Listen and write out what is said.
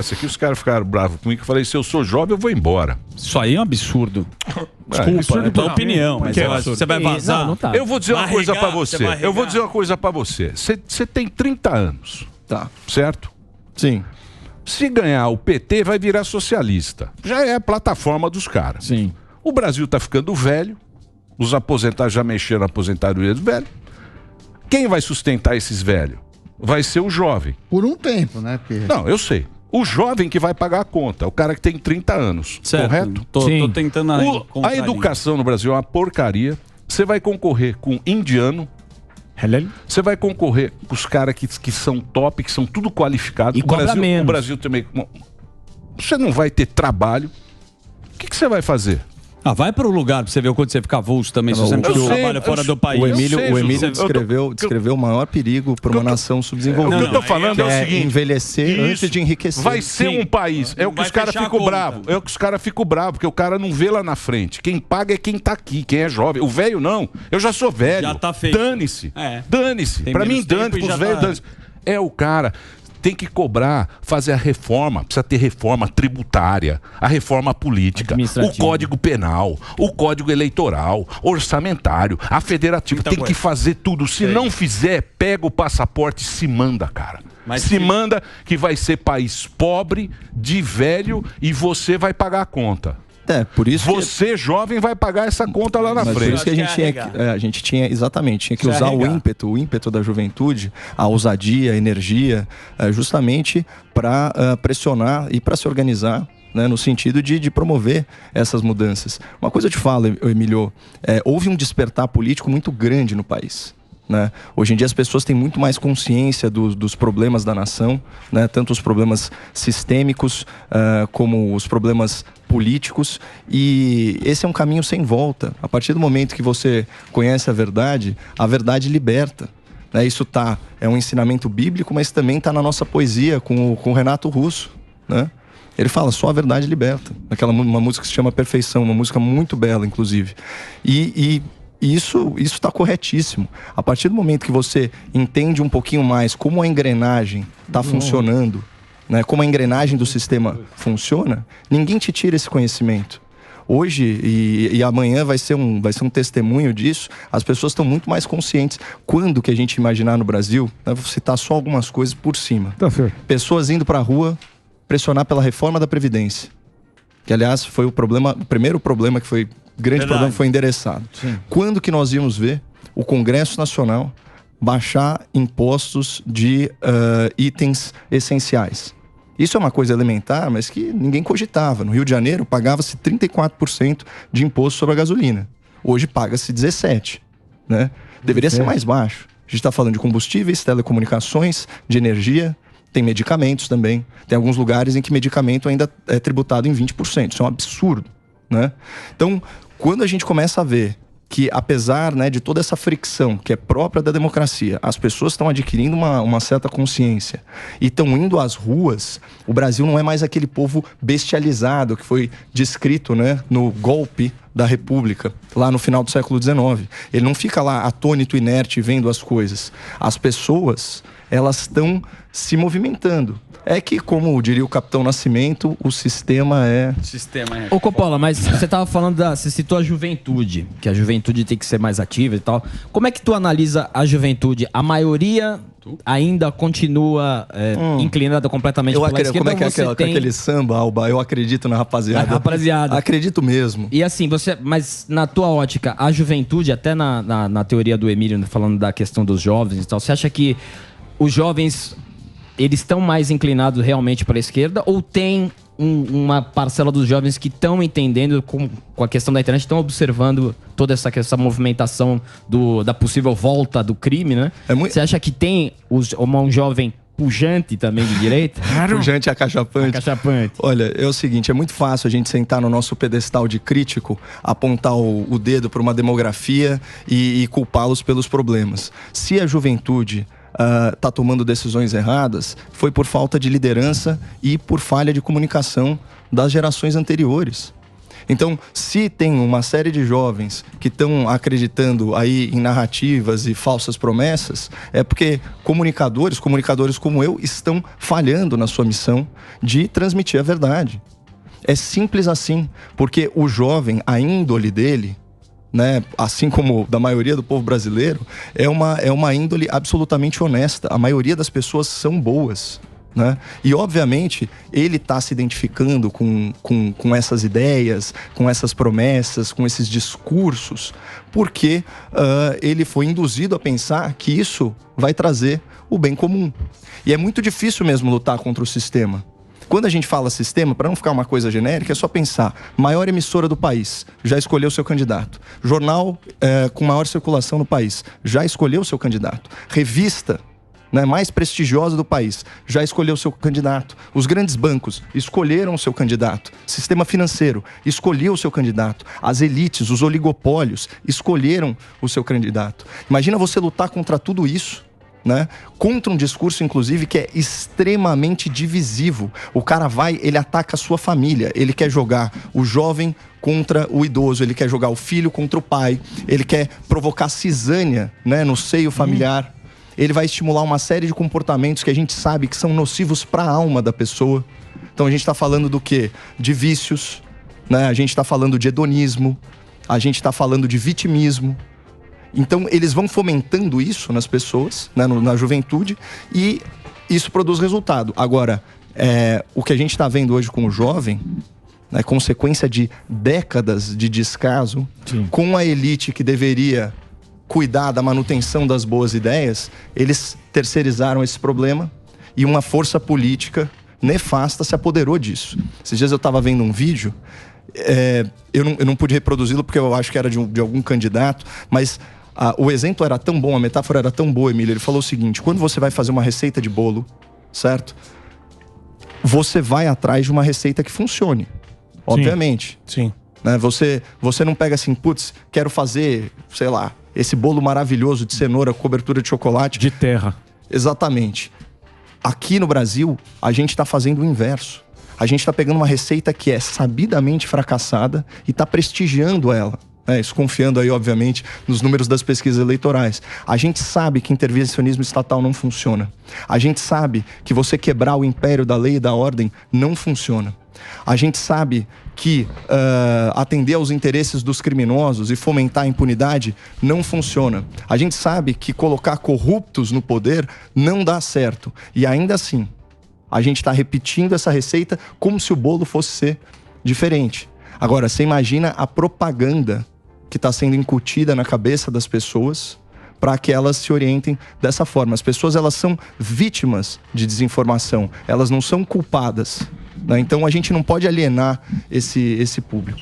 Essa aqui os caras ficaram bravos comigo, eu falei, se eu sou jovem, eu vou embora. Isso aí é um absurdo. Desculpa, é a tua opinião, mas você vai vazar. Não tá. Eu vou dizer uma coisa pra você. Eu vou dizer uma coisa pra você. Você tem 30 anos. Tá. Certo? Sim. Se ganhar o PT, vai virar socialista. Já é a plataforma dos caras. Sim. O Brasil tá ficando velho. Os aposentados já mexeram na aposentadoria dos velhos. Quem vai sustentar esses velhos? Vai ser o jovem. Por um tempo, né? Porque... Não, eu sei. O jovem que vai pagar a conta, o cara que tem 30 anos, certo. Correto? Tô tentando a educação no Brasil é uma porcaria. Você vai concorrer com indiano, você vai concorrer com os caras que são top, que são tudo qualificados. E cobra menos. O Brasil também... Você não vai ter trabalho. O que você vai fazer? Ah, vai para o lugar pra você ver o quanto você fica avulso também, se você não tiver trabalho fora do país. O Emílio descreveu o maior perigo para uma nação subdesenvolvida. O que eu tô falando é o seguinte: envelhecer antes de enriquecer. Vai ser um país. É o que os caras ficam bravos. É o que os caras ficam bravos, porque o cara não vê lá na frente. Quem paga é quem tá aqui, quem é jovem. O velho não. Eu já sou velho. Já tá feito. Dane-se. É. Dane-se. Pra mim, dane-se. Pros velhos, dane-se. É o cara. Tem que cobrar, fazer a reforma, precisa ter reforma tributária, a reforma política, o Código Penal, o Código Eleitoral, orçamentário, a federativa, tem que fazer tudo. Se não fizer, pega o passaporte e se manda, cara. Manda que vai ser país pobre, de velho, e você vai pagar a conta. Por isso você, jovem, vai pagar essa conta lá na frente. Por isso que a gente tinha que usar o ímpeto da juventude, a ousadia, a energia, justamente para pressionar e para se organizar, né, no sentido de promover essas mudanças. Uma coisa eu te falo, Emílio, houve um despertar político muito grande no país. Né? Hoje em dia as pessoas têm muito mais consciência dos problemas da nação, né? Tanto os problemas sistêmicos como os problemas políticos, e esse é um caminho sem volta. A partir do momento que você conhece a verdade liberta. Né? Isso é um ensinamento bíblico, mas também está na nossa poesia com o Renato Russo, né? Ele fala, só a verdade liberta. Uma música que se chama Perfeição, uma música muito bela, inclusive. E isso está corretíssimo. A partir do momento que você entende um pouquinho mais como a engrenagem está funcionando, né, como a engrenagem do sistema funciona, ninguém te tira esse conhecimento. Hoje e amanhã vai ser um testemunho disso. As pessoas estão muito mais conscientes. Quando que a gente imaginar no Brasil, né, vou citar só algumas coisas por cima. Tá certo. Pessoas indo para a rua pressionar pela reforma da Previdência. Que, aliás, foi o primeiro problema que foi... grande problema foi endereçado. Sim. Quando que nós íamos ver o Congresso Nacional baixar impostos de itens essenciais? Isso é uma coisa elementar, mas que ninguém cogitava. No Rio de Janeiro, pagava-se 34% de imposto sobre a gasolina. Hoje paga-se 17%. Né? Deveria ser mais baixo. A gente está falando de combustíveis, telecomunicações, de energia, tem medicamentos também. Tem alguns lugares em que medicamento ainda é tributado em 20%. Isso é um absurdo. Né? Então, quando a gente começa a ver que, apesar, né, de toda essa fricção que é própria da democracia, as pessoas estão adquirindo uma certa consciência e estão indo às ruas, o Brasil não é mais aquele povo bestializado que foi descrito, né, no golpe da República, lá no final do século XIX. Ele não fica lá atônito, inerte, vendo as coisas. As pessoas, elas estão se movimentando. É que, como diria o Capitão Nascimento, o sistema é... Ô Coppola, mas você tava falando você citou a juventude, que a juventude tem que ser mais ativa e tal. Como é que tu analisa a juventude? A maioria ainda continua inclinada completamente pela esquerda? Como é que é aquele samba, Alba? Eu acredito na rapaziada. Rapaziada. Acredito mesmo. E assim, mas na tua ótica, a juventude, até na teoria do Emílio, falando da questão dos jovens e tal, você acha que os jovens... eles estão mais inclinados realmente para a esquerda, ou tem uma parcela dos jovens que estão entendendo com a questão da internet, estão observando toda essa movimentação da possível volta do crime, né? Você acha que tem um jovem pujante também de direita? Pujante e acachapante. Olha, é o seguinte, é muito fácil a gente sentar no nosso pedestal de crítico, apontar o dedo para uma demografia e culpá-los pelos problemas. Se a juventude... está tomando decisões erradas, foi por falta de liderança e por falha de comunicação das gerações anteriores. Então, se tem uma série de jovens que estão acreditando aí em narrativas e falsas promessas, é porque comunicadores como eu, estão falhando na sua missão de transmitir a verdade. É simples assim, porque o jovem, a índole dele, né, assim como da maioria do povo brasileiro, é uma índole absolutamente honesta. A maioria das pessoas são boas. Né? E obviamente ele está se identificando com essas ideias, com essas promessas, com esses discursos, porque ele foi induzido a pensar que isso vai trazer o bem comum. E é muito difícil mesmo lutar contra o sistema. Quando a gente fala sistema, para não ficar uma coisa genérica, é só pensar: maior emissora do país, já escolheu seu candidato. Jornal com maior circulação no país, já escolheu seu candidato. Revista, né, mais prestigiosa do país, já escolheu seu candidato. Os grandes bancos escolheram o seu candidato. Sistema financeiro escolheu o seu candidato. As elites, os oligopólios escolheram o seu candidato. Imagina você lutar contra tudo isso, né? Contra um discurso, inclusive, que é extremamente divisivo. O cara ele ataca a sua família. Ele quer jogar o jovem contra o idoso, ele quer jogar o filho contra o pai, ele quer provocar cisânia, né, no seio familiar. Ele vai estimular uma série de comportamentos que a gente sabe que são nocivos para a alma da pessoa. Então a gente está falando do quê? De vícios, né? A gente está falando de hedonismo, a gente está falando de vitimismo. Então eles vão fomentando isso nas pessoas, né, na juventude, e isso produz resultado. Agora, o que a gente está vendo hoje com o jovem, né, consequência de décadas de descaso, sim, com a elite que deveria cuidar da manutenção das boas ideias, eles terceirizaram esse problema e uma força política nefasta se apoderou disso. Esses dias eu estava vendo um vídeo, eu não pude reproduzi-lo porque eu acho que era de algum candidato, mas o exemplo era tão bom, a metáfora era tão boa, Emílio. Ele falou o seguinte: quando você vai fazer uma receita de bolo, certo? Você vai atrás de uma receita que funcione, obviamente. Sim. Né? Você não pega assim, putz, quero fazer, sei lá, esse bolo maravilhoso de cenoura, cobertura de chocolate. De terra. Exatamente. Aqui no Brasil, a gente está fazendo o inverso. A gente está pegando uma receita que é sabidamente fracassada e está prestigiando ela. Isso confiando aí, obviamente, nos números das pesquisas eleitorais. A gente sabe que intervencionismo estatal não funciona. A gente sabe que você quebrar o império da lei e da ordem não funciona. A gente sabe que atender aos interesses dos criminosos e fomentar a impunidade não funciona. A gente sabe que colocar corruptos no poder não dá certo. E ainda assim, a gente está repetindo essa receita como se o bolo fosse ser diferente. Agora, você imagina a propaganda que está sendo incutida na cabeça das pessoas para que elas se orientem dessa forma. As pessoas, elas são vítimas de desinformação, elas não são culpadas, né? Então a gente não pode alienar esse público.